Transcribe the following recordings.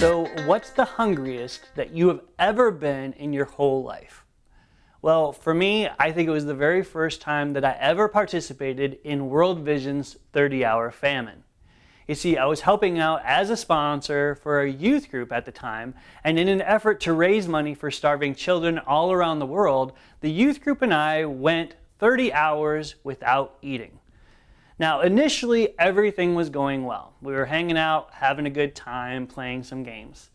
So, what's the hungriest that you have ever been in your whole life? Well, for me, I think it was the very first time that I ever participated in World Vision's 30-hour famine. You see, I was helping out as a sponsor for a youth group at the time, and in an effort to raise money for starving children all around the world, the youth group and I went 30 hours without eating. Now, initially, everything was going well. We were hanging out, having a good time, playing some games.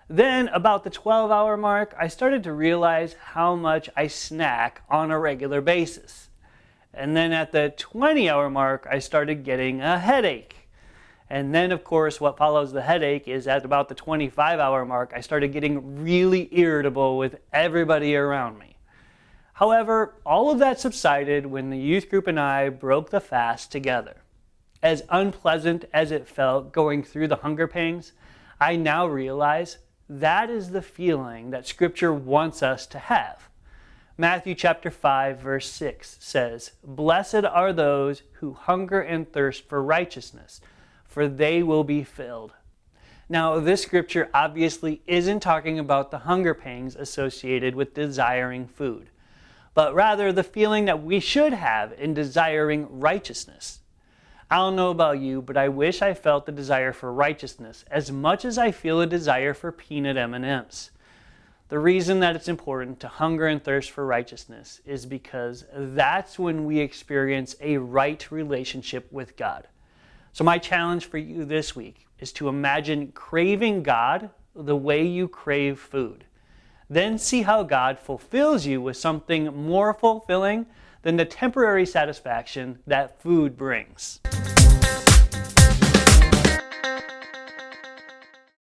Then, about the 12-hour mark, I started to realize how much I snack on a regular basis. And then at the 20-hour mark, I started getting a headache. And then, of course, what follows the headache is at about the 25-hour mark, I started getting really irritable with everybody around me. However, all of that subsided when the youth group and I broke the fast together. As unpleasant as it felt going through the hunger pangs, I now realize that is the feeling that Scripture wants us to have. Matthew chapter 5 verse 6 says, "Blessed are those who hunger and thirst for righteousness, for they will be filled." Now, this scripture obviously isn't talking about the hunger pangs associated with desiring food, but rather the feeling that we should have in desiring righteousness. I don't know about you, but I wish I felt the desire for righteousness as much as I feel a desire for peanut M&Ms. The reason that it's important to hunger and thirst for righteousness is because that's when we experience a right relationship with God. So my challenge for you this week is to imagine craving God the way you crave food. Then see how God fulfills you with something more fulfilling than the temporary satisfaction that food brings.